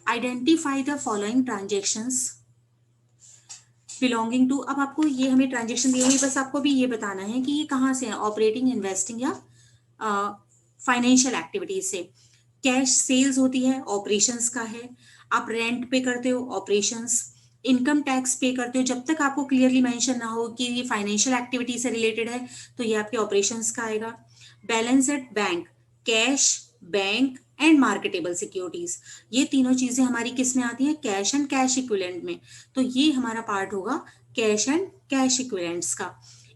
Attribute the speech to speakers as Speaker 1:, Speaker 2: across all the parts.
Speaker 1: Identify the following transactions belonging to. अब आपको ये हमें ट्रांजेक्शन दी हुई, बस आपको भी ये बताना है कि ये कहाँ से है, ऑपरेटिंग, इन्वेस्टिंग या फाइनेंशियल एक्टिविटीज से। कैश सेल्स होती है, ऑपरेशंस का है। आप रेंट पे करते हो, ऑपरेशंस। इनकम टैक्स पे करते हो, जब तक आपको क्लियरली मेंशन ना हो कि ये फाइनेंशियल एक्टिविटी से रिलेटेड है तो ये आपके ऑपरेशंस का आएगा। Balance at bank, cash, bank and marketable securities, ये तीनों चीजें हमारी किस में आती हैं, कैश एंड कैश इक्विवेलेंट में। तो ये हमारा पार्ट होगा कैश एंड कैश इक्विवेलेंट्स का।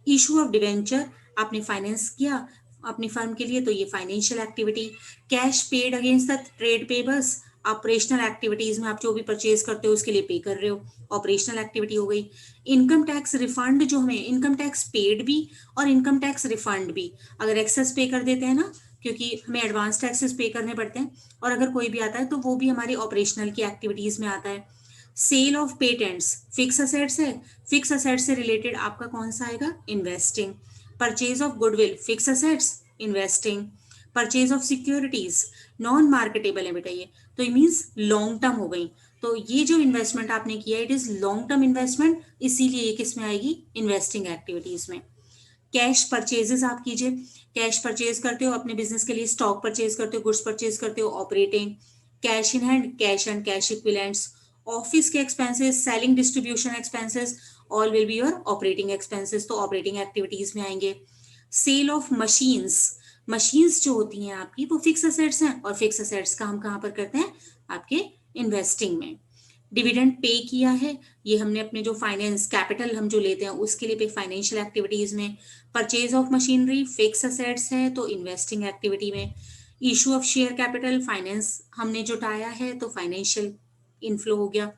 Speaker 1: इशू ऑफ डिवेंचर, आपने फाइनेंस किया अपनी फर्म के लिए तो ये financial activity. Cash paid against the trade payables, operational activities में आप जो भी परचेज करते हो उसके लिए पे कर रहे हो, ऑपरेशनल एक्टिविटी हो गई। इनकम टैक्स रिफंड, जो हमें इनकम टैक्स पेड भी और इनकम टैक्स रिफंड भी, अगर एक्सेस पे कर देते हैं ना, क्योंकि हमें एडवांस टैक्सेस पे करने पड़ते हैं, और अगर कोई भी आता है तो वो भी हमारी ऑपरेशनल की एक्टिविटीज में आता है। Sale of patents, fix assets है, फिक्स असेट्स से रिलेटेड आपका कौन सा आएगा, investing. Purchase of goodwill, fix assets, investing. Purchase of securities, non marketable है बेटा ये, तो ये मीन्स लॉन्ग टर्म हो गई। तो ये जो इन्वेस्टमेंट आपने किया it is long term investment, इसीलिए ये किस में आएगी, इन्वेस्टिंग एक्टिविटीज में। कैश परचेजेस आप कीजिए, कैश परचेज करते हो अपने बिजनेस के लिए, स्टॉक परचेज करते हो, गुड्स परचेज करते हो, operating. Cash in hand, cash and cash equivalents. Office के expenses, selling distribution expenses, all will be your operating expenses, तो ऑपरेटिंग एक्टिविटीज में आएंगे। सेल ऑफ मशीन्स, मशीन्स जो होती हैं आपकी वो फिक्स असेट्स हैं, और फिक्स असेट्स का हम कहाँ पर करते हैं, आपके इन्वेस्टिंग में। डिविडेंड पे किया है, ये हमने अपने जो फाइनेंस कैपिटल हम जो लेते हैं उसके लिए पे, फाइनेंशियल एक्टिविटीज में। Purchase of machinery, fix assets है तो इन्वेस्टिंग एक्टिविटी में। Issue of share capital, finance हमने जुटाया है तो फाइनेंशियल इनफ्लो हो गया।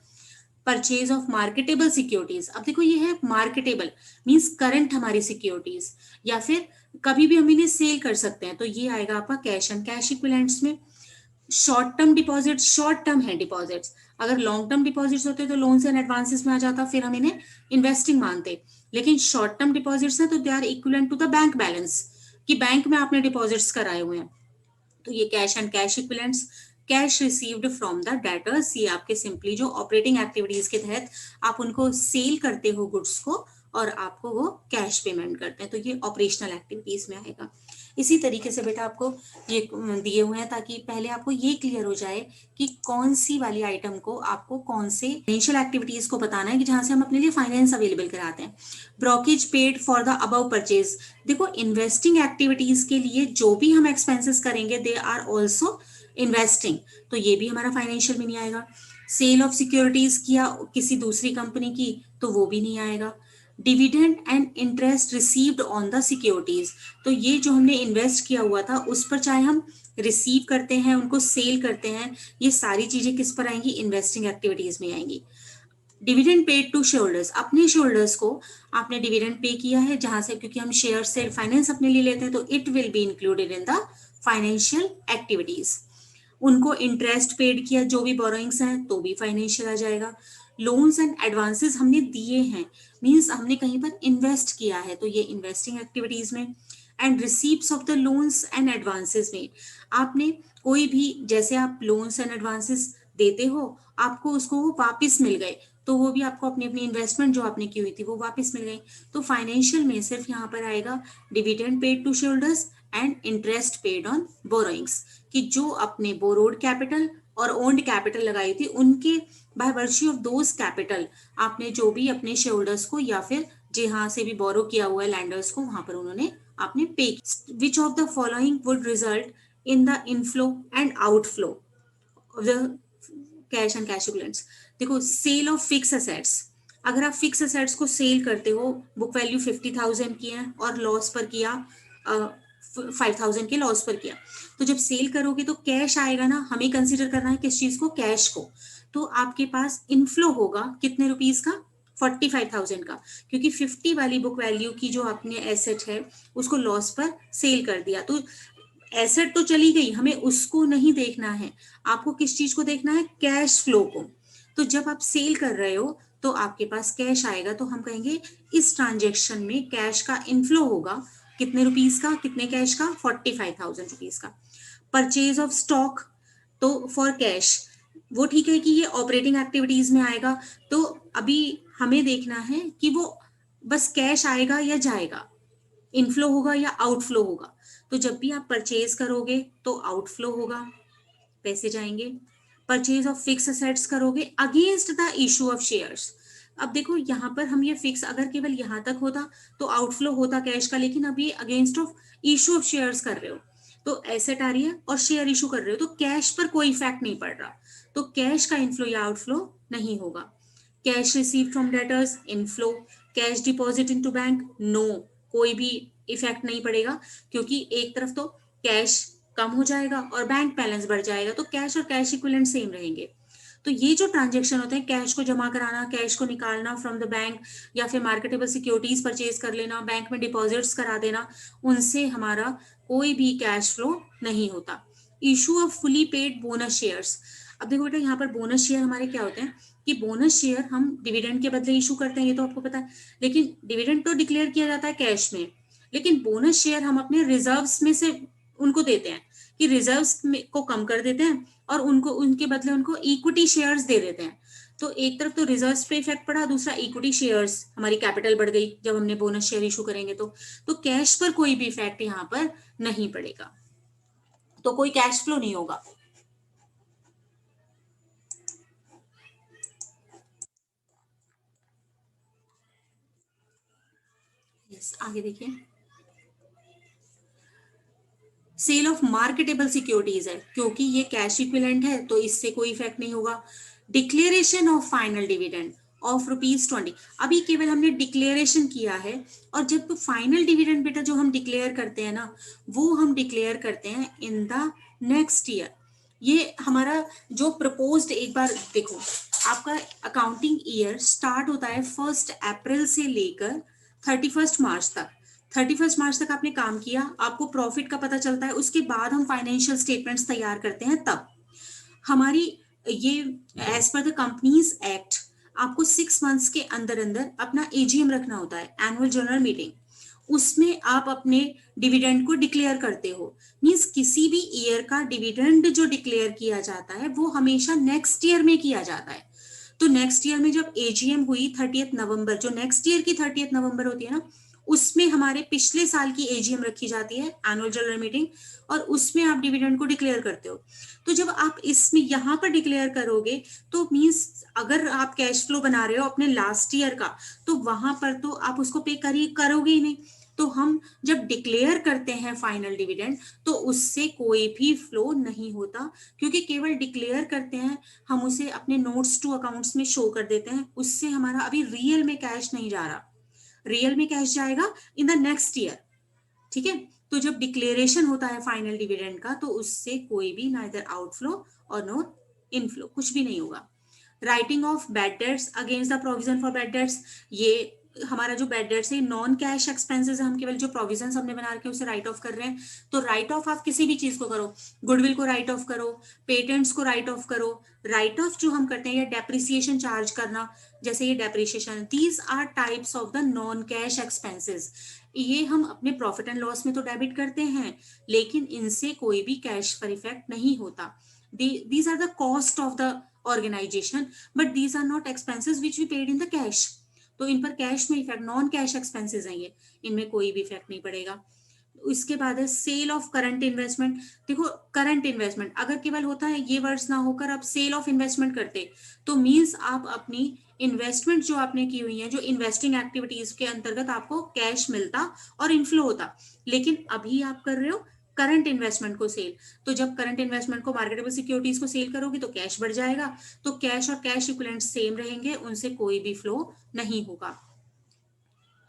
Speaker 1: परचेज ऑफ मार्केटेबल सिक्योरिटीज, अब देखो ये है मार्केटेबल मींस करंट हमारी सिक्योरिटीज, या फिर कभी भी हम इन्हें सेल कर सकते हैं, तो ये आएगा आपका कैश एंड कैश इक्विवेलेंट्स में। Short term deposit, short term है डिपॉजिट्स, अगर लॉन्ग टर्म डिपॉजिट्स होते तो लोन्स एंड एडवांसेस में आ जाता, फिर हम इन्हें इन्वेस्टिंग मानते। लेकिन शॉर्ट टर्म डिपॉजिट्स है तो they are equivalent to the bank balance, कि बैंक में आपने डिपॉजिट्स कराए हुए हैं, तो ये cash and cash equivalents. Cash received from the debtors, ये आपके सिंपली जो ऑपरेटिंग एक्टिविटीज के तहत आप उनको सेल करते हो गुड्स को और आपको वो कैश पेमेंट करते हैं, तो ये ऑपरेशनल एक्टिविटीज में आएगा। इसी तरीके से बेटा आपको ये दिए हुए हैं ताकि पहले आपको ये क्लियर हो जाए कि कौन सी वाली आइटम को आपको कौन से फाइनेंशियल एक्टिविटीज को बताना है कि जहां से हम अपने लिए फाइनेंस अवेलेबल कराते हैं। Brokerage paid for the above purchase, देखो इन्वेस्टिंग एक्टिविटीज के लिए जो भी हम एक्सपेंसेस करेंगे दे आर ऑल्सो इन्वेस्टिंग, तो ये भी हमारा फाइनेंशियल में नहीं आएगा। सेल ऑफ सिक्योरिटीज किया किसी दूसरी कंपनी की तो वो भी नहीं आएगा। Dividend and interest received on the securities, तो ये जो हमने इन्वेस्ट किया हुआ था उस पर चाहे हम रिसीव करते हैं उनको सेल करते हैं, ये सारी चीजें किस पर आएंगी, इन्वेस्टिंग एक्टिविटीज में आएंगी। डिविडेंड पेड टू शेयरहोल्डर्स, अपने शेयरहोल्डर्स को आपने डिविडेंड पे किया है जहां से, क्योंकि हम शेयर से फाइनेंस अपने लिए लेते हैं तो it will be included in the financial activities. उनको इंटरेस्ट पेड किया जो भी बोरोइंग्स हैं तो भी फाइनेंशियल आ जाएगा। लोन्स एंड एडवांसेस हमने दिए हैं मींस हमने कहीं पर इन्वेस्ट किया है तो ये इन्वेस्टिंग एक्टिविटीज में। And receipts of the loans and advances में, आपने कोई भी जैसे आप लोन्स एंड एडवांसेस देते हो आपको उसको वो वापस मिल गए तो वो भी आपको अपनी अपनी इन्वेस्टमेंट जो आपने की हुई थी वो वापस मिल गई, तो फाइनेंशियल में सिर्फ यहाँ पर आएगा dividend paid to shareholders and interest paid on borrowings, कि जो अपने बोरोड कैपिटल और ओन्ड कैपिटल लगाई थी उनके by virtue of those capital आपने जो भी अपने शेयरहोल्डर्स को या फिर जहां से भी बोरो किया हुआ है लैंडर्स को वहां पर उन्होंने आपने पे। Which of the following would result in the inflow and outflow of the cash and cash equivalents. देखो सेल ऑफ फिक्स असेट्स, अगर आप फिक्स असेट्स को सेल करते हो बुक वैल्यू 50,000 की है और लॉस पर किया 5,000 के लॉस पर किया, तो जब सेल करोगे तो कैश आएगा ना, हमें कंसीडर करना है किस चीज को, कैश को, तो आपके पास इनफ्लो होगा कितने रुपीज का, 45,000 का, क्योंकि 50 वाली बुक वैल्यू की जो आपने एसेट है उसको लॉस पर सेल कर दिया, तो एसेट तो चली गई, हमें उसको नहीं देखना है, आपको किस चीज को देखना है, कैश फ्लो को। तो जब आप सेल कर रहे हो तो आपके पास कैश आएगा, तो हम कहेंगे इस ट्रांजेक्शन में कैश का इनफ्लो होगा कितने रुपीस का, कितने कैश का, 45,000 रुपीज का। परचेज ऑफ स्टॉक, तो फॉर कैश वो ठीक है कि ये ऑपरेटिंग एक्टिविटीज में आएगा, तो अभी हमें देखना है कि वो बस कैश आएगा या जाएगा, इनफ्लो होगा या आउटफ्लो होगा। तो जब भी आप परचेज करोगे तो आउटफ्लो होगा, पैसे जाएंगे। परचेज ऑफ फिक्स असेट्स करोगे against the issue of shares. अब देखो यहाँ पर हम ये फिक्स अगर केवल यहाँ तक होता तो आउटफ्लो होता कैश का, लेकिन अब ये against of issue of shares कर रहे हो, तो एसेट आ रही है और शेयर इशू कर रहे हो, तो कैश पर कोई इफेक्ट नहीं पड़ रहा, तो कैश का इनफ्लो या आउटफ्लो नहीं होगा। Cash receive from debtors inflow, cash deposit into bank no, कोई भी इफेक्ट नहीं पड़ेगा, क्योंकि एक तरफ तो कैश कम हो जाएगा और बैंक बैलेंस बढ़ जाएगा, तो कैश और कैश इक्विवेलेंट सेम रहेंगे। तो ये जो ट्रांजेक्शन होते हैं, कैश को जमा कराना, कैश को निकालना फ्रॉम द बैंक, या फिर मार्केटेबल सिक्योरिटीज परचेज कर लेना, बैंक में डिपॉजिट्स करा देना, उनसे हमारा कोई भी कैश फ्लो नहीं होता। Issue of fully paid bonus shares. अब देखो बेटा, यहाँ पर बोनस शेयर हमारे क्या होते हैं कि बोनस शेयर हम डिविडेंड के बदले इशू करते हैं, ये तो आपको पता है, लेकिन डिविडेंड तो डिक्लेयर किया जाता है कैश में, लेकिन बोनस शेयर हम अपने रिजर्व्स में से उनको देते हैं, कि रिजर्व्स को कम कर देते हैं और उनको उनके बदले उनको इक्विटी शेयर्स दे देते हैं। तो एक तरफ तो रिजर्व्स पे इफेक्ट पड़ा, दूसरा इक्विटी शेयर्स, हमारी कैपिटल बढ़ गई जब हमने बोनस शेयर इशू करेंगे तो कैश पर कोई भी इफेक्ट यहाँ पर नहीं पड़ेगा, तो कोई कैश फ्लो नहीं होगा। यस, आगे देखिए। सेल ऑफ मार्केटेबल सिक्योरिटीज है, क्योंकि ये कैश इक्विवेलेंट है तो इससे कोई इफेक्ट नहीं होगा। Declaration of final dividend of ₹20। अभी केवल हमने डिक्लेरेशन किया है, और जब फाइनल डिविडेंड बेटा जो हम डिक्लेयर करते हैं ना, वो हम डिक्लेयर करते हैं इन द नेक्स्ट ईयर। ये हमारा जो प्रपोज्ड, एक बार देखो, आपका अकाउंटिंग ईयर स्टार्ट होता है 1 अप्रैल से लेकर 31 मार्च तक। 31 मार्च तक आपने काम किया, आपको प्रॉफिट का पता चलता है, उसके बाद हम फाइनेंशियल स्टेटमेंट्स तैयार करते हैं। तब हमारी ये as per the companies act आपको 6 मंथ्स के अंदर अंदर अपना एजीएम रखना होता है, एनुअल जनरल मीटिंग, उसमें आप अपने डिविडेंड को डिक्लेयर करते हो। मींस किसी भी ईयर का डिविडेंड जो डिक्लेयर किया जाता है वो हमेशा नेक्स्ट ईयर में किया जाता है। तो नेक्स्ट ईयर में जब एजीएम हुई 30 नवंबर, जो नेक्स्ट ईयर की 30 नवंबर होती है ना, उसमें हमारे पिछले साल की एजीएम रखी जाती है, एनुअल जनरल मीटिंग, और उसमें आप डिविडेंड को डिक्लेयर करते हो। तो जब आप इसमें यहाँ पर डिक्लेयर करोगे तो मींस अगर आप कैश फ्लो बना रहे हो अपने लास्ट ईयर का, तो वहां पर तो आप उसको पे करोगे ही नहीं। तो हम जब डिक्लेयर करते हैं फाइनल डिविडेंड, तो उससे कोई भी फ्लो नहीं होता, क्योंकि केवल डिक्लेयर करते हैं, हम उसे अपने नोट्स टू अकाउंट्स में शो कर देते हैं, उससे हमारा अभी रियल में कैश नहीं जा रहा, रियल में कैश जाएगा इन द नेक्स्ट ईयर। ठीक है, तो जब डिक्लेरेशन होता है फाइनल डिविडेंड का, तो उससे कोई भी ना इधर आउटफ्लो और नो इनफ्लो, कुछ भी नहीं होगा। Writing of bad debts against the provision for bad debts, ये हमारा जो बैड डेट्स है नॉन कैश एक्सपेंसेस है, हम केवल जो प्रोविजन हमने बना रखे हैं उसे राइट ऑफ कर रहे हैं। तो राइट ऑफ आप किसी भी चीज को करो, गुडविल को राइट ऑफ करो, पेटेंट्स को राइट ऑफ करो। राइट ऑफ जो हम करते हैं, या डेप्रिसिएशन चार्ज करना, जैसे ये depreciation, these are types of the non cash expenses. ये हम अपने प्रॉफिट एंड लॉस में तो डेबिट करते हैं, लेकिन इनसे कोई भी कैश पर इफेक्ट नहीं होता। these are the cost of the organization, but these are not expenses which we paid in the cash। तो इन पर कैश में इफेक्ट, नॉन कैश एक्सपेंसेस हैं ये, इनमें कोई भी इफेक्ट नहीं पड़ेगा। इसके बाद है सेल ऑफ करंट इन्वेस्टमेंट। देखो, करंट इन्वेस्टमेंट अगर केवल होता है, ये वर्ड्स ना होकर आप सेल ऑफ इन्वेस्टमेंट करते, तो मींस आप अपनी इन्वेस्टमेंट जो आपने की हुई है, जो इन्वेस्टिंग एक्टिविटीज के अंतर्गत आपको कैश मिलता और इनफ्लो होता, लेकिन अभी आप कर रहे हो करंट इन्वेस्टमेंट को सेल। तो जब करंट इन्वेस्टमेंट को, मार्केटेबल सिक्योरिटीज को सेल करोगे तो कैश बढ़ जाएगा, तो कैश और कैश इक्विवेलेंट सेम रहेंगे, उनसे कोई भी फ्लो नहीं होगा।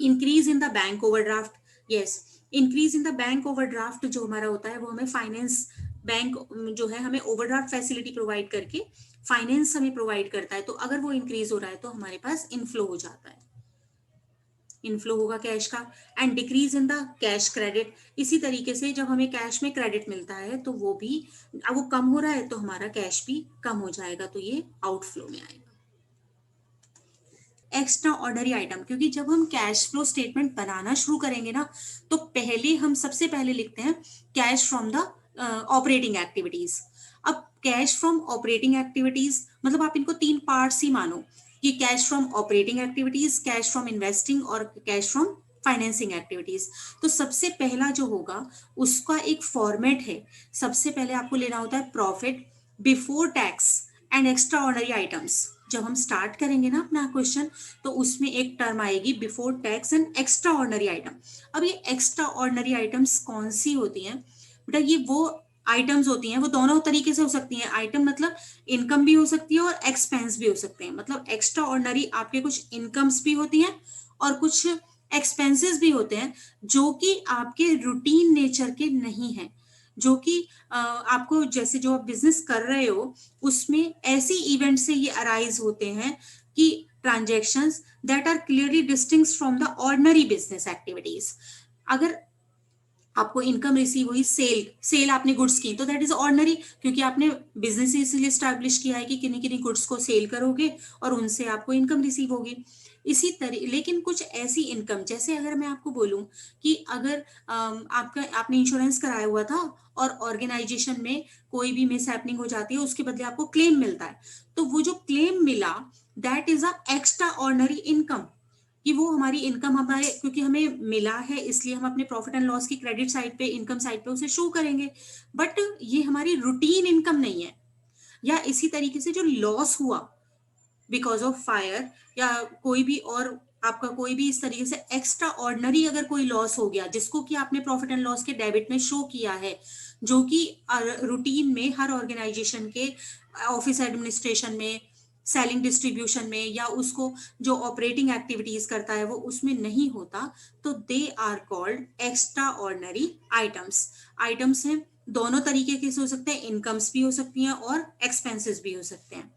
Speaker 1: Increase in the bank overdraft, yes, increase in the bank overdraft जो हमारा होता है, वो हमें फाइनेंस बैंक जो है हमें ओवरड्राफ्ट फैसिलिटी प्रोवाइड करके फाइनेंस हमें प्रोवाइड करता है, तो अगर वो इंक्रीज हो रहा है तो हमारे पास इनफ्लो हो जाता है, इनफ्लो होगा कैश का। And decrease in the cash credit, इसी तरीके से जब हमें कैश में क्रेडिट मिलता है तो वो भी, अब वो कम हो रहा है तो हमारा कैश भी कम हो जाएगा, तो ये आउटफ्लो में आएगा। एक्स्ट्रा ऑर्डनरी आइटम, क्योंकि जब हम कैश फ्लो स्टेटमेंट बनाना शुरू करेंगे ना, तो पहले हम सबसे पहले लिखते हैं cash from the operating activities. अब कैश फ्रॉम ऑपरेटिंग एक्टिविटीज, मतलब आप इनको 3 पार्ट्स ही मानो कि cash from operating activities, cash from investing और कैश फ्रॉम फाइनेंसिंग एक्टिविटीज। तो सबसे पहला जो होगा उसका एक फॉर्मेट है। सबसे पहले आपको लेना होता है profit before tax and extraordinary items. जब हम स्टार्ट करेंगे ना अपना क्वेश्चन, तो उसमें एक टर्म आएगी before tax and extraordinary item. अब ये एक्स्ट्रा ऑर्डिनरी आइटम्स कौन सी होती हैं बेटा? ये वो आइटम्स होती हैं, वो दोनों तरीके से हो सकती हैं। आइटम मतलब इनकम भी हो सकती है और एक्सपेंस भी हो सकते हैं। मतलब एक्स्ट्रा ऑर्डिनरी आपके कुछ इनकम्स भी होती हैं और कुछ एक्सपेंसेस भी होते हैं जो कि आपके रूटीन नेचर के नहीं है, जो कि आपको जैसे जो आप बिजनेस कर रहे हो उसमें ऐसी इवेंट से ये अराइज होते हैं कि transactions that are clearly distinct from the ordinary business activities. अगर आपको इनकम रिसीव हुई सेल आपने गुड्स की, तो दैट इज ऑर्डिनरी, क्योंकि आपने बिजनेस इसलिए स्टैब्लिश किया है कि किन्हीं किन्हीं गुड्स को सेल करोगे और उनसे आपको इनकम रिसीव होगी। इसी तरह लेकिन कुछ ऐसी इनकम, जैसे अगर मैं आपको बोलूं कि अगर आपका आपने इंश्योरेंस कराया हुआ था और ऑर्गेनाइजेशन में कोई भी मिस हैपनिंग हो जाती है, उसके बदले आपको क्लेम मिलता है, तो वो जो क्लेम मिला that is a extra ordinary income. कि वो हमारी इनकम हमारे, क्योंकि हमें मिला है इसलिए हम अपने प्रॉफिट एंड लॉस की क्रेडिट साइड पे, इनकम साइड पे उसे शो करेंगे, बट ये हमारी रूटीन इनकम नहीं है। या इसी तरीके से जो लॉस हुआ बिकॉज ऑफ फायर या कोई भी और आपका कोई भी इस तरीके से एक्स्ट्रा ऑर्डिनरी अगर कोई लॉस हो गया जिसको कि आपने प्रॉफिट एंड लॉस के डेबिट में शो किया है, जो कि रूटीन में हर ऑर्गेनाइजेशन के ऑफिस एडमिनिस्ट्रेशन में, सेलिंग डिस्ट्रीब्यूशन में या उसको जो ऑपरेटिंग एक्टिविटीज करता है वो उसमें नहीं होता, तो they are called extraordinary items. Items हैं दोनों तरीके के से हो सकते हैं, इनकम्स भी हो सकती हैं और एक्सपेंसेस भी हो सकते हैं।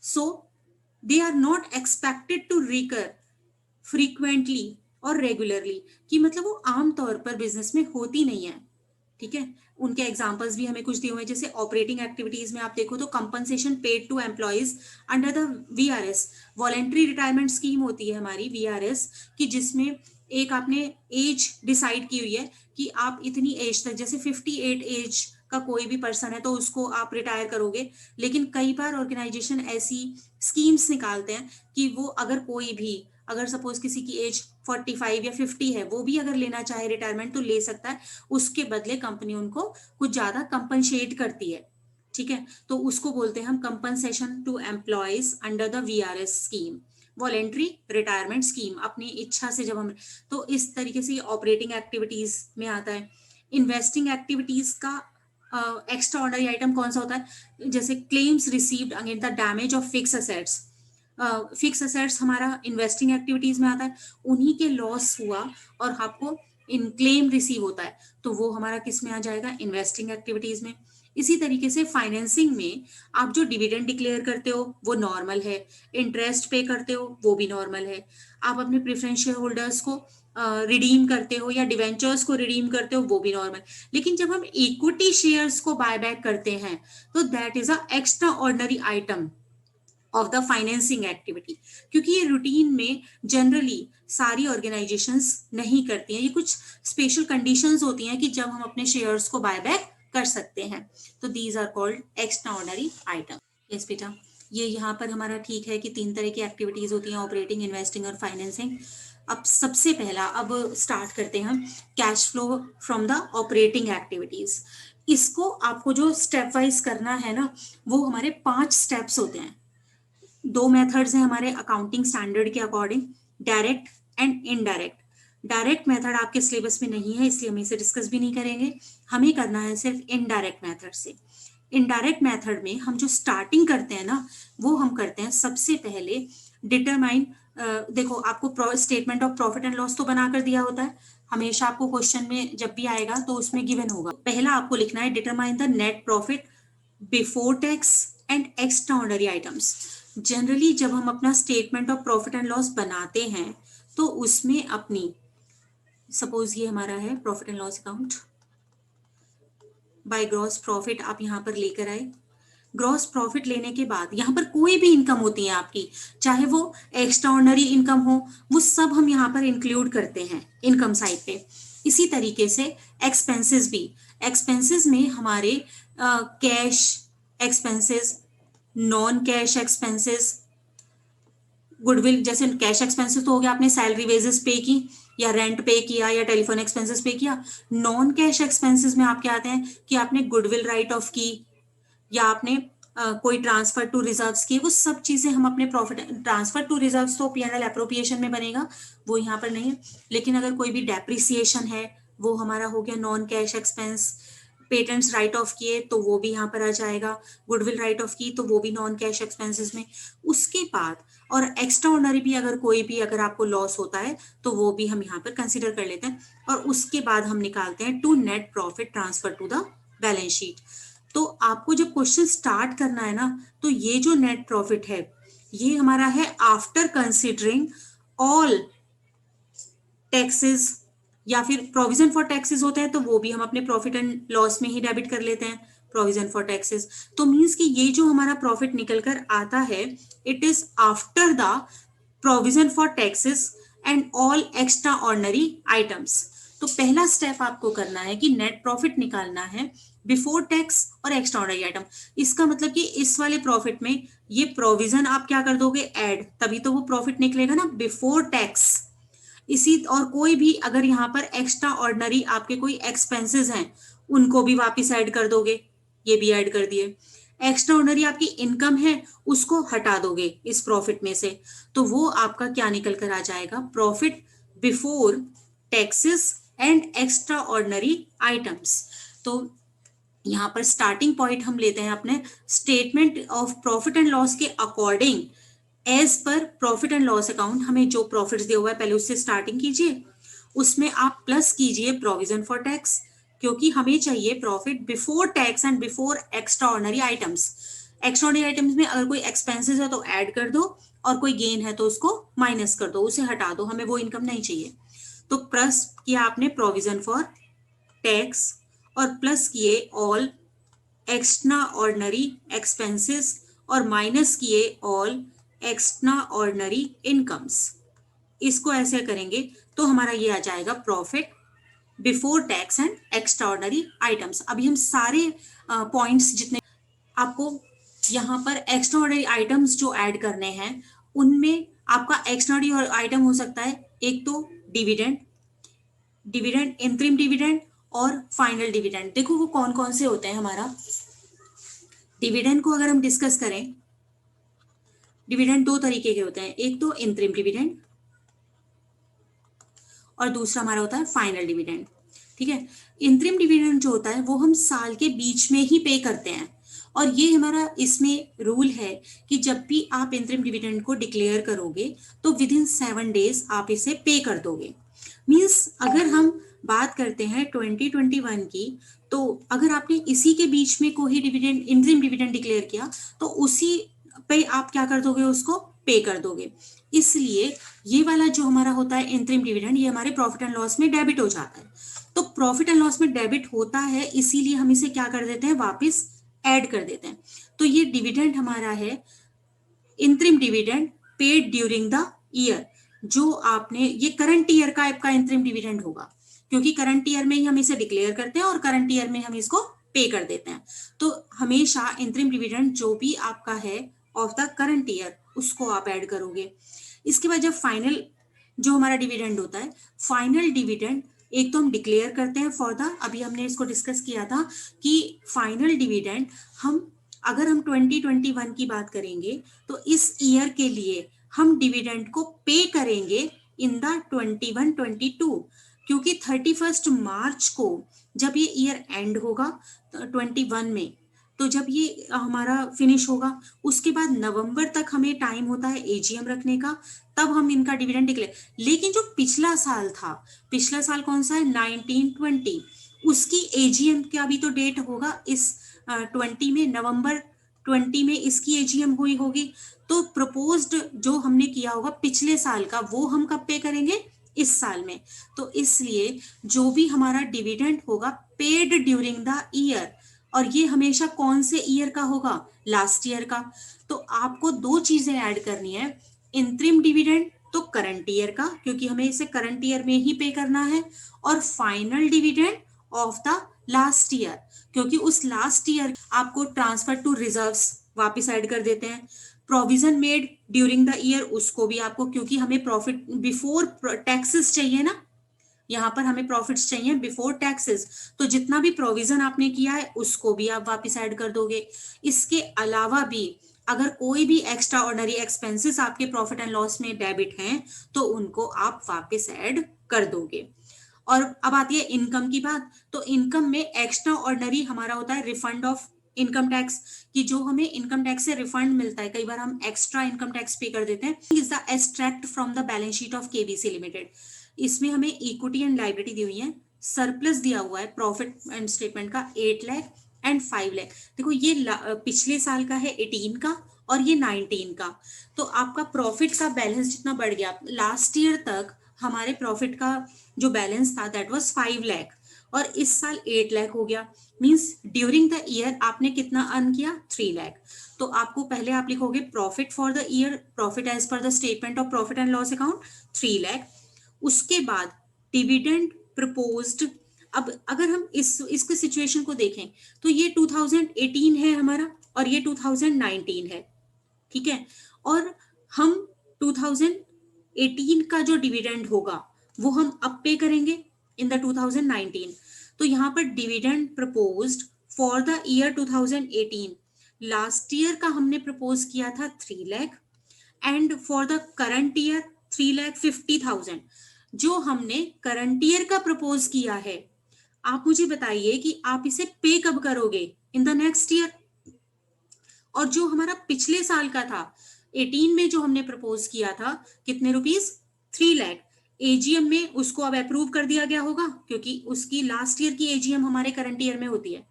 Speaker 1: So they are not expected to recur frequently और रेगुलरली, कि मतलब वो आमतौर पर बिजनेस में होती नहीं है। ठीक है, उनके एग्जांपल्स भी हमें कुछ दिए हुए हैं। जैसे ऑपरेटिंग एक्टिविटीज में आप देखो तो compensation paid to employees under the VRS, voluntary retirement scheme होती है हमारी वीआरएस की, जिसमें एक आपने एज डिसाइड की हुई है कि आप इतनी एज तक, जैसे 58 एज का कोई भी पर्सन है तो उसको आप रिटायर करोगे। लेकिन कई बार ऑर्गेनाइजेशन ऐसी स्कीम्स निकालते हैं कि वो अगर कोई भी, अगर सपोज किसी की एज 45 या 50 है, वो भी अगर लेना चाहे रिटायरमेंट तो ले सकता है, उसके बदले कंपनी उनको कुछ ज्यादा कंपनसेट करती है। ठीक है, तो उसको बोलते हैं हम compensation to employees under the VRS scheme, voluntary retirement scheme, अपनी इच्छा से जब हम, तो इस तरीके से ऑपरेटिंग एक्टिविटीज में आता है। इन्वेस्टिंग एक्टिविटीज का एक्स्ट्रा ऑर्डिनरी आइटम कौन सा होता है? जैसे claims received against the damage of fix assets. Fix assets हमारा इन्वेस्टिंग एक्टिविटीज में आता है, उन्हीं के लॉस हुआ और आपको इन क्लेम रिसीव होता है, तो वो हमारा किस में आ जाएगा? इन्वेस्टिंग एक्टिविटीज में। इसी तरीके से फाइनेंसिंग में आप जो डिविडेंड डिक्लेयर करते हो वो नॉर्मल है, इंटरेस्ट पे करते हो वो भी नॉर्मल है, आप अपने प्रेफरेंस शेयर होल्डर्स को रिडीम करते हो या डिवेंचर्स को रिडीम करते हो वो भी नॉर्मल। लेकिन जब हम इक्विटी शेयर्स को बाय बैक करते हैं तो that is a extra ordinary item of the financing activity, क्योंकि ये रूटीन में जनरली सारी ऑर्गेनाइजेशंस नहीं करती हैं। ये कुछ स्पेशल कंडीशंस होती हैं कि जब हम अपने शेयर्स को बाय बैक कर सकते हैं, तो these are called extraordinary item. Yes बेटा, ये यहाँ पर हमारा ठीक है कि 3 तरह की एक्टिविटीज होती हैं, ऑपरेटिंग, इन्वेस्टिंग और फाइनेंसिंग। अब सबसे पहला अब स्टार्ट करते हैं हम cash flow from the operating activities. इसको आपको जो स्टेप वाइज करना है ना, वो हमारे 5 स्टेप्स होते हैं। 2 मेथड्स हैं हमारे अकाउंटिंग स्टैंडर्ड के according, direct and indirect. Direct method आपके सिलेबस में नहीं है इसलिए हम इसे डिस्कस भी नहीं करेंगे, हमें करना है सिर्फ इनडायरेक्ट मेथड से। इनडायरेक्ट मेथड में हम जो स्टार्टिंग करते हैं ना, वो हम करते हैं सबसे पहले डिटरमाइन, देखो आपको statement of profit and loss तो बना कर दिया होता है, हमेशा आपको क्वेश्चन में जब भी आएगा तो उसमें गिवन होगा। पहला आपको लिखना है determine the net profit before tax and extraordinary items. Generally जब हम अपना statement of profit and loss बनाते हैं तो उसमें अपनी, सपोज ये हमारा है profit and loss account, by gross profit आप यहाँ पर लेकर आए। ग्रॉस प्रॉफिट लेने के बाद यहाँ पर कोई भी इनकम होती है आपकी, चाहे वो एक्स्ट्रा ऑर्डिनरी इनकम हो, वो सब हम यहाँ पर इंक्लूड करते हैं इनकम साइड पे। इसी तरीके से एक्सपेंसेस भी, एक्सपेंसेस में हमारे cash expenses, non cash expenses, goodwill, जैसे कैश एक्सपेंसेस तो हो गया, आपने सैलरी वेजेस पे की या रेंट पे किया या टेलीफोन एक्सपेंसेस पे किया। नॉन कैश एक्सपेंसेस में आपके आते हैं कि आपने गुडविल राइट ऑफ की या आपने कोई ट्रांसफर टू रिजर्व्स किए, वो सब चीजें हम अपने प्रॉफिट, ट्रांसफर टू रिजर्व्स तो पीएनएल एप्रोप्रिएशन में बनेगा, वो यहाँ पर नहीं है। लेकिन अगर कोई भी डेप्रिसिएशन है वो हमारा हो गया non cash expense, patents right of किए तो वो भी यहाँ पर आ जाएगा, गुडविल राइट ऑफ की तो वो भी नॉन कैश एक्सपेंसेस में। उसके बाद और एक्स्ट्रा ऑर्डिनरी भी अगर कोई भी अगर आपको लॉस होता है तो वो भी हम यहाँ पर कंसिडर कर लेते हैं, और उसके बाद हम निकालते हैं to net profit transfer to the balance sheet. तो आपको जब क्वेश्चन स्टार्ट करना है ना, तो ये जो नेट प्रॉफिट है ये हमारा है आफ्टर कंसिडरिंग ऑल टैक्सेस, या फिर प्रोविजन फॉर टैक्सेस होता है तो वो भी हम अपने प्रॉफिट एंड लॉस में ही डेबिट कर लेते हैं, प्रोविजन फॉर टैक्सेस। तो मींस कि ये जो हमारा प्रॉफिट निकल कर आता है it is after the provision for taxes and all extra ordinary items. तो पहला स्टेप आपको करना है कि नेट प्रॉफिट निकालना है बिफोर टैक्स और एक्स्ट्रा ऑर्डिनरी आइटम। इसका मतलब कि इस वाले प्रॉफिट में ये प्रोविजन आप क्या कर दोगे, ऐड, तभी तो वो प्रॉफिट निकलेगा ना, बिफोर टैक्स। इसी और कोई भी अगर यहाँ पर एक्स्ट्रा ऑर्डिनरी आपके कोई एक्सपेंसेस हैं उनको भी वापस ऐड कर दोगे, ये भी ऐड कर दिए। एक्स्ट्रा ऑर्डिनरी आपकी इनकम है उसको हटा दोगे इस प्रॉफिट में से, तो वो आपका क्या निकल कर आ जाएगा, profit before taxes and extraordinary items. तो यहाँ पर स्टार्टिंग पॉइंट हम लेते हैं अपने statement of profit and loss के according, as per profit and loss account हमें जो प्रॉफिट्स दिया हुआ है पहले उससे स्टार्टिंग कीजिए, उसमें आप प्लस कीजिए प्रोविजन फॉर टैक्स, क्योंकि हमें चाहिए profit before tax and before extra ordinary items. Extra ordinary items में अगर कोई एक्सपेंसेस है तो ऐड कर दो, और कोई गेन है तो उसको माइनस कर दो, उसे हटा दो, हमें वो इनकम नहीं चाहिए। तो प्लस किया आपने प्रोविजन फॉर टैक्स और प्लस किए ऑल एक्स्ट्रा ऑर्डिनरी एक्सपेंसेस और माइनस किए ऑल एक्स्ट्रा ऑर्डिनरी इनकम्स। इसको ऐसे करेंगे तो हमारा ये आ जाएगा profit before tax and extraordinary items. अभी हम सारे पॉइंट्स जितने आपको यहाँ पर एक्स्ट्रा ऑर्डिनरी आइटम्स जो ऐड करने हैं उनमें आपका एक्स्ट्रा ऑर्डिनरी आइटम हो सकता है एक तो डिविडेंड, डिविडेंड, इंतरिम डिविडेंड और फाइनल डिविडेंड। देखो वो कौन कौन से होते हैं हमारा। डिविडेंड को अगर हम डिस्कस करें, डिविडेंड दो तरीके के होते हैं, एक तो इंतरिम डिविडेंड और दूसरा हमारा होता है फाइनल डिविडेंड। ठीक है, इंतरिम डिविडेंड जो होता है वो हम साल के बीच में ही पे करते हैं, और ये हमारा इसमें रूल है कि जब भी आप इंतरिम डिविडेंड को डिक्लेयर करोगे तो विद इन 7 डेज आप इसे पे कर दोगे। मींस अगर हम बात करते हैं 2021 की, तो अगर आपने इसी के बीच में कोई डिविडेंड, इंतरिम डिविडेंड डिक्लेयर किया तो उसी पे आप क्या कर दोगे, उसको पे कर दोगे। इसलिए ये वाला जो हमारा होता है इंतरिम डिविडेंड, ये हमारे प्रॉफिट एंड लॉस में डेबिट हो जाता है। तो प्रॉफिट एंड लॉस में डेबिट होता है इसीलिए हम इसे क्या कर देते हैं, वापस ऐड कर देते हैं। तो ये डिविडेंड हमारा है interim dividend paid during the year, जो आपने, ये करंट ईयर का आपका इंतरिम डिविडेंड होगा, क्योंकि करंट ईयर में ही हम इसे डिक्लेयर करते हैं और करंट ईयर में हम इसको पे कर देते हैं। तो हमेशा इंतरिम डिविडेंड जो भी आपका है ऑफ द करंट ईयर उसको आप ऐड करोगे। इसके बाद जब फाइनल जो हमारा डिविडेंड होता है, फाइनल डिविडेंड एक तो हम डिक्लेयर करते हैं फॉर द, अभी हमने इसको डिस्कस किया था कि फाइनल डिविडेंड हम, अगर हम 2021 की बात करेंगे तो इस ईयर के लिए हम डिविडेंड को पे करेंगे इन द 21-22, क्योंकि 31 मार्च को जब ये ईयर एंड होगा 21 में, तो जब ये हमारा फिनिश होगा उसके बाद नवंबर तक हमें टाइम होता है एजीएम रखने का, तब हम इनका डिविडेंड डिक्लेयर। लेकिन जो पिछला साल था, पिछला साल कौन सा है, 1920, उसकी एजीएम का भी तो डेट होगा इस 20 में, नवंबर 20 में इसकी एजीएम हुई होगी। तो प्रपोज्ड जो हमने किया होगा पिछले साल का वो हम कब पे करेंगे, इस साल में। तो इसलिए जो भी हमारा डिविडेंड होगा पेड ड्यूरिंग द ईयर, और ये हमेशा कौन से ईयर का होगा, लास्ट ईयर का। तो आपको दो चीजें ऐड करनी है, इंतरिम डिविडेंड तो करंट ईयर का, क्योंकि हमें इसे करंट ईयर में ही पे करना है, और final dividend of the last year, क्योंकि उस लास्ट ईयर आपको ट्रांसफर टू रिजर्व्स वापस ऐड कर देते हैं। Provision made during the year, उसको भी आपको, क्योंकि हमें प्रॉफिट बिफोर टैक्सेस चाहिए ना, यहाँ पर हमें प्रॉफिट्स चाहिए बिफोर टैक्सेस, तो जितना भी प्रोविजन आपने किया है उसको भी आप वापस ऐड कर दोगे। इसके अलावा भी अगर कोई भी एक्स्ट्रा ऑर्डिनरी एक्सपेंसेस आपके प्रॉफिट एंड लॉस में डेबिट हैं तो उनको आप वापस ऐड कर दोगे। और अब आती है इनकम की बात, तो इनकम में एक्स्ट्रा ऑर्डिनरी हमारा होता है रिफंड ऑफ इनकम टैक्स, कि जो हमें इनकम टैक्स से रिफंड मिलता है, कई बार हम एक्स्ट्रा इनकम टैक्स पे कर देते हैं, is the extract from the balance sheet of KBC limited. इसमें हमें इक्विटी एंड लाइबिलिटी दी हुई है, सरप्लस दिया हुआ है प्रॉफिट एंड स्टेटमेंट का 8 लाख एंड 5 लाख। देखो ये पिछले साल का है 18 का और ये 19 का, तो आपका प्रॉफिट का बैलेंस जितना बढ़ गया लास्ट ईयर तक, हमारे प्रॉफिट का जो बैलेंस था दैट वाज 5 लाख और इस साल 8 लाख हो गया। मींस ड्यूरिंग द ईयर आपने कितना अर्न किया, 3 लाख। तो आपको पहले आप लिखोगे profit for the year, profit as per the statement of profit and loss account 3 lakh. उसके बाद डिविडेंड प्रपोज्ड। अब अगर हम इसके सिचुएशन को देखें तो ये 2018 है हमारा और ये 2019 है, ठीक है। और हम 2018 का जो डिविडेंड होगा वो हम अब पे करेंगे इन द 2019। तो यहाँ पर dividend proposed for the year 2018, last year का हमने प्रपोज किया था 3 lakh and for the current year 3,50,000। जो हमने करंट ईयर का प्रपोज किया है, आप मुझे बताइए कि आप इसे पे कब करोगे, इन द नेक्स्ट ईयर। और जो हमारा पिछले साल का था 18 में जो हमने प्रपोज किया था कितने रुपीस, 3 लाख, एजीएम में उसको अब अप्रूव कर दिया गया होगा क्योंकि उसकी लास्ट ईयर की एजीएम हमारे करंट ईयर में होती है,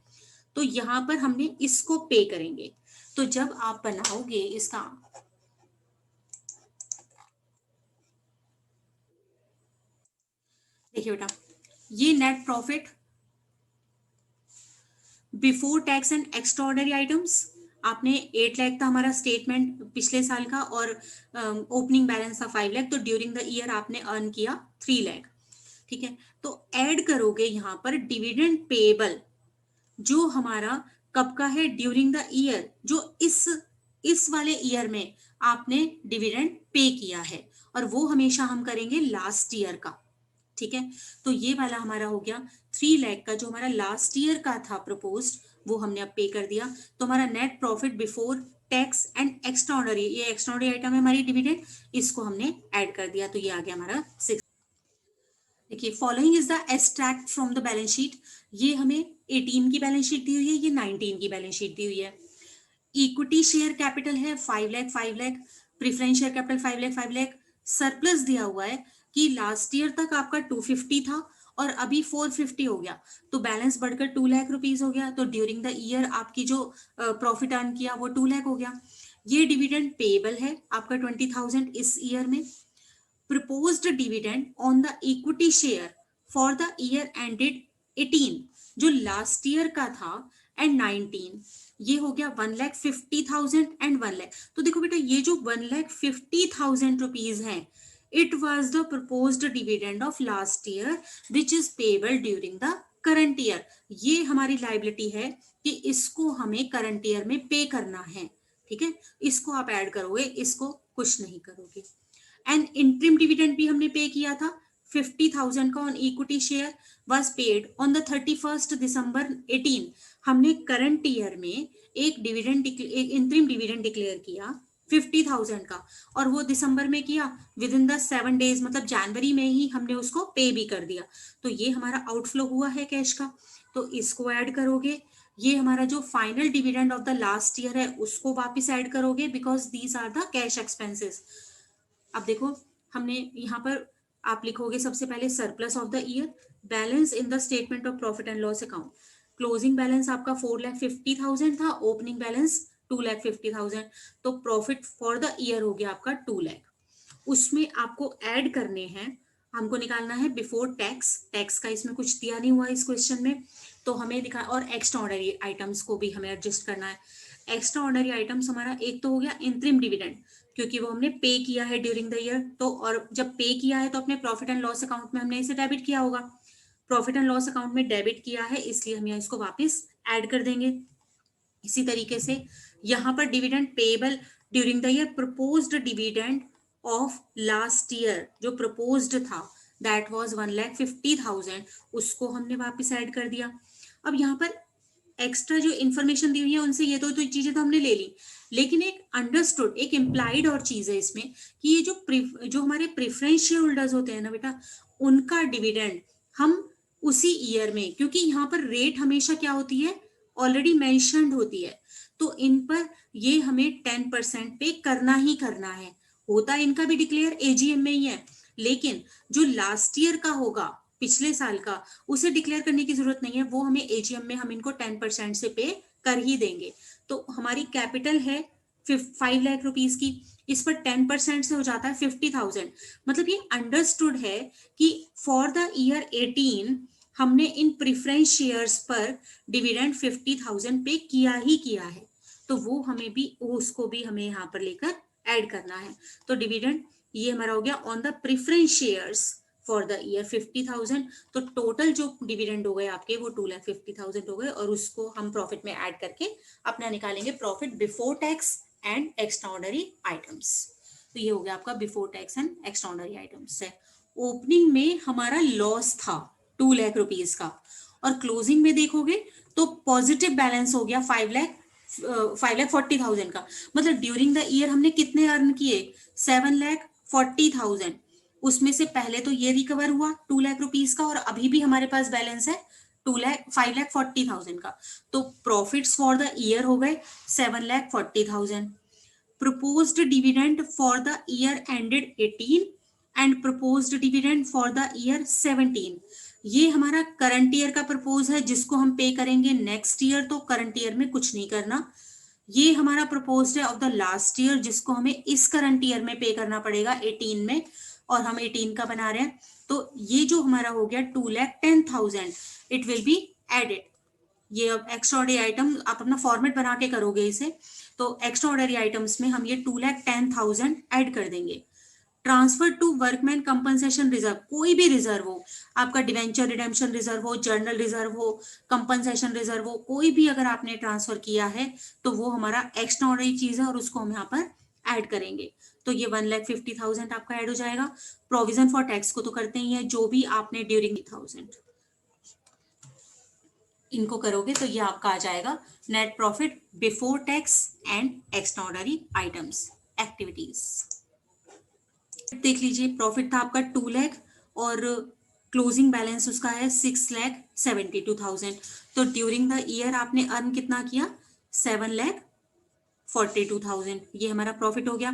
Speaker 1: तो यहां पर हमने इसको पे करेंगे। तो जब आप बनाओगे इसका, देखिए बेटा, ये net profit before tax and extraordinary items, आपने 8 लाख था हमारा स्टेटमेंट पिछले साल का और ओपनिंग बैलेंस था 5 लाख, तो ड्यूरिंग द ईयर आपने अर्न किया 3 लाख, ठीक है। तो ऐड करोगे यहाँ पर डिविडेंड पेएबल, जो हमारा कब का है, ड्यूरिंग द ईयर, जो इस वाले ईयर में आपने डिविडेंड पे किया है, और वो हमेशा हम करेंगे लास्ट ईयर का, ठीक है। तो ये वाला हमारा हो गया 3 लाख का, जो हमारा लास्ट ईयर का था प्रपोज्ड वो हमने अब पे कर दिया। तो हमारा net profit before tax and extraordinary, ये एक्स्ट्राऑर्डिनरी आइटम है हमारी डिविडेंड, इसको हमने ऐड कर दिया, तो ये आ गया हमारा 6। देखिए, following is the extract from the balance sheet. ये हमें 18 की बैलेंस शीट दी हुई है, ये 19 की बैलेंस शीट दी हुई है। इक्विटी शेयर कैपिटल है 5 lakh 5 lakh, preference share capital 5 lakh 5 lakh. Surplus दिया हुआ है कि लास्ट ईयर तक आपका 250 था और अभी 450 हो गया, तो बैलेंस बढ़कर 2 लाख रुपीज हो गया, तो ड्यूरिंग द ईयर आपकी जो प्रॉफिट अर्न किया वो 2 लाख हो गया। ये डिविडेंड पेएबल है आपका 20,000 इस ईयर में। Proposed dividend on the equity share for the year ended 18, जो लास्ट ईयर का था, एंड 19, ये हो गया 1,50,000 एंड 1 लाख। तो देखो बेटा, ये जो 1,50,000 रुपीज है, it was the proposed dividend of last year which is payable during the current year. ये हमारी लाइबिलिटी है कि इसको हमें करंट ईयर में पे करना है, ठीक है। इसको आप ऐड करोगे, इसको कुछ नहीं करोगे। एंड इंटरिम डिविडेंड भी हमने पे किया था 50,000 का on equity share was paid on the 31 दिसंबर 18। हमने करंट ईयर में एक डिविडेंड, एक इंटरिम डिविडेंड डिक्लेयर किया 50,000 का, और वो दिसंबर में किया विद इन द 7 डेज, मतलब जनवरी में ही हमने उसको पे भी कर दिया। तो ये हमारा आउटफ्लो हुआ है कैश का, तो इसको ऐड करोगे। ये हमारा जो final dividend of the last year है उसको वापस ऐड करोगे, because these are the cash expenses. अब देखो, हमने यहाँ पर आप लिखोगे सबसे पहले surplus of the year, balance in the statement of profit and loss account. Closing balance आपका 4,50,000 था, ओपनिंग बैलेंस 2,50,000, तो प्रॉफिट फॉर द ईयर हो गया आपका 2 लाख। उसमें आपको ऐड करने हैं, हमको निकालना है बिफोर टैक्स, टैक्स का इसमें कुछ दिया नहीं हुआ इस क्वेश्चन में, तो हमें दिखा, और एक्स्ट्रा ऑर्डिनरी आइटम्स को भी हमें एडजस्ट करना है। एक्स्ट्रा ऑर्डिनरी आइटम्स हमारा एक तो हो गया इंटरिम डिविडेंड, क्योंकि वो हमने पे किया है ड्यूरिंग द ईयर, तो और जब पे किया है तो अपने प्रॉफिट एंड लॉस अकाउंट में हमने इसे डेबिट किया होगा। प्रॉफिट एंड लॉस अकाउंट में डेबिट किया है, इसलिए हम यहाँ इसको वापस ऐड कर देंगे। इसी तरीके से यहाँ पर dividend payable during the year, proposed dividend of last year जो प्रपोज्ड था दैट वाज 1,50,000, उसको हमने वापस ऐड कर दिया। अब यहाँ पर एक्स्ट्रा जो इन्फॉर्मेशन दी हुई है उनसे ये तो चीजें तो हमने ले ली, लेकिन एक अंडरस्टूड, एक इम्प्लाइड और चीज है इसमें कि ये जो हमारे प्रेफरेंस शेयर होल्डर्स होते हैं ना बेटा, उनका डिविडेंड हम उसी ईयर में, क्योंकि यहाँ पर रेट हमेशा क्या होती है, ऑलरेडी मेंशन्ड होती है, तो इन पर ये हमें 10% पे करना ही करना है। होता इनका भी डिक्लेयर एजीएम में ही है, लेकिन जो लास्ट ईयर का होगा, पिछले साल का, उसे डिक्लेयर करने की जरूरत नहीं है, वो हमें एजीएम में हम इनको 10% से पे कर ही देंगे। तो हमारी कैपिटल है 5 लाख रुपीस की, इस पर 10% से हो जाता है 50,000। मतलब ये अंडरस्टूड है कि फॉर द ईयर 18 हमने इन प्रेफरेंस शेयर्स पर डिविडेंड 50,000 पे किया ही किया है, तो वो हमें भी, उसको भी हमें यहाँ पर लेकर ऐड करना है। तो डिविडेंड ये हमारा हो गया on the preference shares for the year 50,000। तो टोटल जो डिविडेंड हो गए आपके वो 2,50,000 हो गए, और उसको हम प्रॉफिट में ऐड करके अपना निकालेंगे profit before tax and extraordinary items. तो ये हो गया आपका before tax and extraordinary items है। ओपनिंग में हमारा लॉस था 2 लाख रुपीस का, और क्लोजिंग में देखोगे तो पॉजिटिव बैलेंस हो गया 5,40,000 का। मतलब ड्यूरिंग द ईयर हमने कितने अर्न किए, 7,40,000। उसमें से पहले तो ये रिकवर हुआ 2 लाख रुपीस का, और अभी भी हमारे पास बैलेंस है 5,40,000 का। तो प्रॉफिट्स फॉर द ईयर हो गए 7,40,000। proposed dividend for the year ended 18 and proposed dividend for the year 17, ये हमारा करंट ईयर का प्रपोज है जिसको हम पे करेंगे नेक्स्ट ईयर, तो करंट ईयर में कुछ नहीं करना। ये हमारा प्रपोज्ड है ऑफ द लास्ट ईयर जिसको हमें इस करंट ईयर में पे करना पड़ेगा 18 में, और हम 18 का बना रहे हैं। तो ये जो हमारा हो गया 2,10,000, इट विल बी एडेड। ये अब एक्स्ट्राऑर्डिनरी आइटम आप अपना फॉर्मेट बना के करोगे इसे, तो एक्स्ट्राऑर्डिनरी आइटम्स में हम ये 2,10,000 ऐड कर देंगे। Transfer to workman compensation reserve, कोई भी रिजर्व हो, आपका डिवेंचर रिडेम्पशन रिजर्व हो, जर्नल रिजर्व हो, कंपनसेशन रिजर्व हो, कोई भी अगर आपने ट्रांसफर किया है तो वो हमारा एक्स्ट्राऑर्डिनरी चीज है और उसको हम यहाँ पर ऐड करेंगे। तो ये 1,50,000 आपका ऐड हो जाएगा। प्रोविजन फॉर टैक्स को तो करते ही है, जो भी आपने ड्यूरिंग 1000 इनको करोगे तो ये आपका आ जाएगा net profit before tax and extraordinary items activities. देख लीजिए, प्रॉफिट था आपका 2 लाख और क्लोजिंग बैलेंस उसका है 6,72,000। तो ड्यूरिंग द ईयर आपने अर्न कितना किया, 7,42,000। ये हमारा प्रॉफिट हो गया।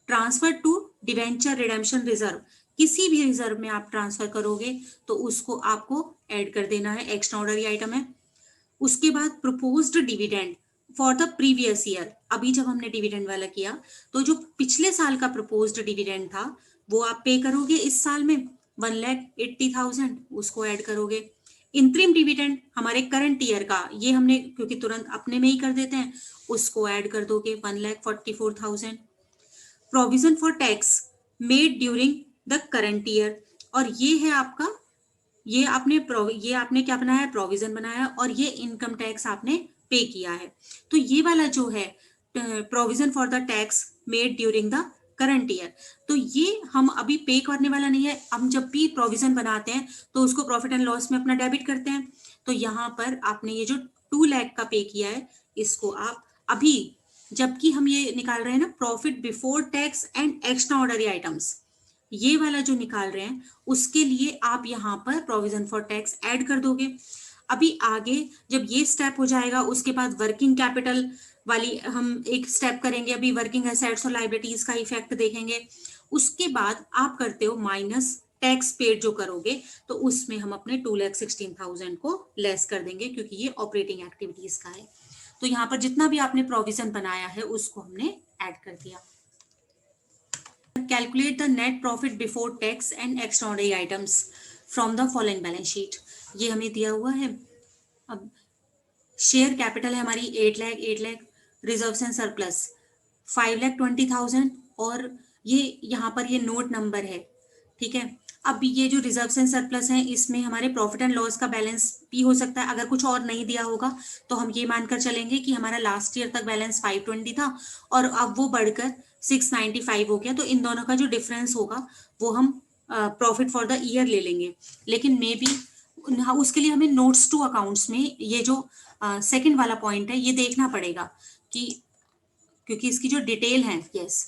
Speaker 1: Transfer to debenture redemption reserve, किसी भी रिजर्व में आप ट्रांसफर करोगे तो उसको आपको ऐड कर देना है, एक्स्ट्राऑर्डिनरी आइटम है। उसके बाद proposed dividend for the previous year, अभी जब हमने डिविडेंड वाला किया तो जो पिछले साल का प्रपोज्ड डिविडेंड था वो आप पे करोगे इस साल में 1,80,000, उसको ऐड करोगे। इंटरिम डिविडेंड हमारे करंट ईयर का, ये हमने क्योंकि तुरंत अपने में ही कर देते हैं, उसको ऐड कर दोगे 1,44,000। Provision for tax made during the current year, और ये है आपका, ये आपने क्या बनाया है, प्रोविजन बनाया, और ये इनकम टैक्स आपने पे किया है। तो ये वाला जो है provision for the tax made during the current year, तो ये हम अभी पे करने वाला नहीं है। हम जब भी प्रोविजन बनाते हैं तो उसको प्रॉफिट एंड लॉस में अपना डेबिट करते हैं। तो यहाँ पर आपने ये जो 2 लाख का पे किया है, इसको आप अभी, जबकि हम ये निकाल रहे हैं ना profit before tax and extraordinary items, ये वाला जो निकाल रहे हैं उसके लिए आप यहाँ पर प्रोविजन फॉर टैक्स ऐड कर दोगे। अभी आगे जब ये स्टेप हो जाएगा उसके बाद वर्किंग कैपिटल वाली हम एक स्टेप करेंगे, अभी वर्किंग एसेट्स और लाइबिलिटीज का इफेक्ट देखेंगे। उसके बाद आप करते हो माइनस टैक्स पेड जो करोगे, तो उसमें हम अपने 2,16,000 को लेस कर देंगे क्योंकि ये ऑपरेटिंग एक्टिविटीज का है। तो यहाँ पर जितना भी आपने प्रोविजन बनाया है उसको हमने ऐड कर दिया। Calculate the net profit before tax and extraordinary items from the following balance sheet, ये हमें दिया हुआ है। अब शेयर कैपिटल है हमारी 8 लाख, रिजर्व्स एंड सरप्लस 5,20,000, और ये यहाँ पर ये नोट नंबर है, ठीक है। अब ये जो रिजर्व्स एंड सरप्लस हैं, इसमें हमारे प्रॉफिट एंड लॉस का बैलेंस भी हो सकता है। अगर कुछ और नहीं दिया होगा तो हम ये मानकर चलेंगे कि हमारा लास्ट ईयर तक बैलेंस 520 था और अब वो बढ़कर 695 हो गया, तो इन दोनों का जो डिफरेंस होगा वो हम प्रॉफिट फॉर द ईयर ले लेंगे। लेकिन मे बी उसके लिए हमें नोट्स टू अकाउंट्स में ये जो सेकंड वाला पॉइंट है ये देखना पड़ेगा कि, क्योंकि इसकी जो डिटेल है, यस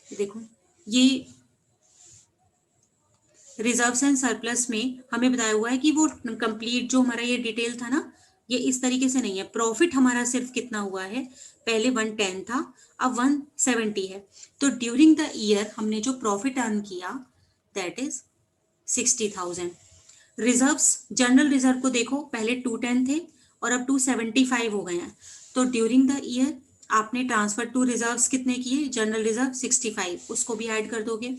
Speaker 1: देखो, ये रिजर्व्स एंड सरप्लस में हमें बताया हुआ है कि वो कंप्लीट जो हमारा ये डिटेल था ना, ये इस तरीके से नहीं है। प्रॉफिट हमारा सिर्फ कितना हुआ है, पहले 110 था, अब 170 है। तो ड्यूरिंग द ईयर हमने जो प्रॉफिट अर्न किया that is 60,000। Reserves, general reserve को देखो, पहले 210 थे और अब 275 हो गए हैं। तो ड्यूरिंग द ईयर आपने ट्रांसफर टू रिजर्व्स कितने किए, जनरल रिजर्व 65, उसको भी ऐड कर दोगे।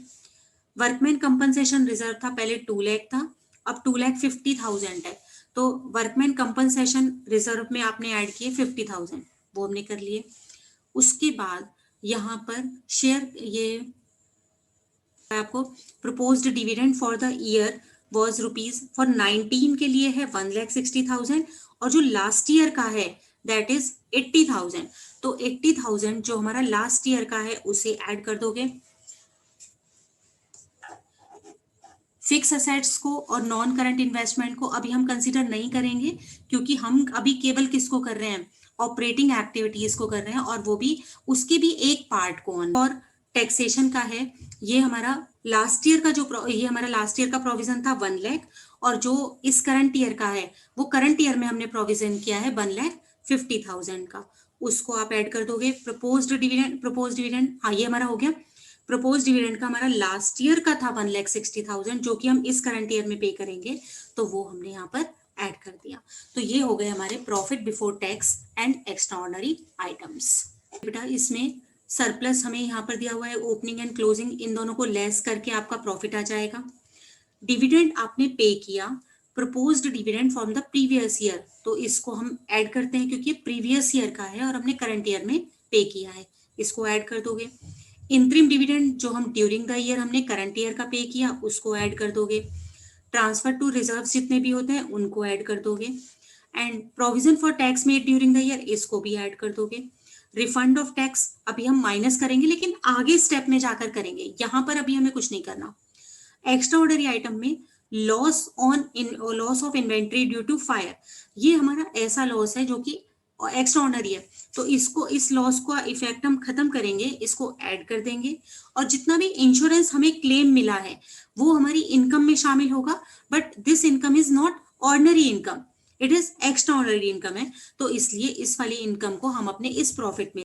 Speaker 1: वर्कमैन कंपनसेशन रिजर्व था, पहले 2 लाख था, अब 2,50,000 है। तो वर्कमैन कंपनसेशन रिजर्व में आपने ऐड किए 50,000, वो हमने कर लिए। उसके बाद यहाँ पर शेयर, ये आपको proposed dividend for the year was rupees for 19 के लिए है 1,60,000 और जो लास्ट ईयर का है दैट इज 80,000। तो 80,000 जो हमारा लास्ट ईयर का है उसे ऐड कर दोगे। फिक्स असेट्स को और नॉन करंट इन्वेस्टमेंट को अभी हम कंसीडर नहीं करेंगे, क्योंकि हम अभी केवल किसको कर रहे हैं, ऑपरेटिंग एक्टिविटीज को कर रहे हैं, और वो भी उसके भी एक पार्ट को। और टैक्सेशन का है, ये हमारा लास्ट ईयर का जो ये हमारा लास्ट ईयर का प्रोविजन था 1 लाख, और जो इस करंट ईयर का है वो करंट ईयर में हमने प्रोविजन किया है 1,50,000 का, उसको आप ऐड कर दोगे। प्रपोज्ड डिविडेंड, हाँ ये हमारा हो गया। प्रपोज डिविडेंड का हमारा लास्ट ईयर का था 1,60,000 जो कि हम इस करंट ईयर में पे करेंगे, तो वो हमने यहाँ पर ऐड कर दिया। तो ये हो गए हमारे profit before tax and extraordinary items. बेटा इसमें सरप्लस हमें यहाँ पर दिया हुआ है, ओपनिंग एंड क्लोजिंग, इन दोनों को लेस करके आपका प्रॉफिट आ जाएगा। डिविडेंड आपने पे किया, proposed dividend from the previous year, तो इसको हम ऐड करते हैं क्योंकि प्रीवियस ईयर का है और हमने करंट ईयर में पे किया है, इसको ऐड कर दोगे। इंटरिम डिविडेंड जो हम ड्यूरिंग द ईयर हमने करंट ईयर का पे किया उसको ऐड कर दोगे। ट्रांसफर टू रिजर्व जितने भी होते हैं उनको ऐड कर दोगे। And provision for tax made during the year, इसको भी ऐड कर दोगे। रिफंड ऑफ टैक्स अभी हम माइनस करेंगे, लेकिन आगे स्टेप में जाकर करेंगे, यहाँ पर अभी हमें कुछ नहीं करना। एक्स्ट्रा ऑर्डिनरी आइटम में loss of inventory due to fire, ये हमारा ऐसा लॉस है जो कि एक्स्ट्रा ऑर्डिनरी है, तो इसको, इस लॉस का इफेक्ट हम खत्म करेंगे, इसको ऐड कर देंगे। और जितना भी इंश्योरेंस हमें क्लेम मिला है वो हमारी इनकम में शामिल होगा, but this income is not ordinary income, it is extra ordinary income है, तो इसलिए इस वाली इनकम को हम अपने इस प्रॉफिट में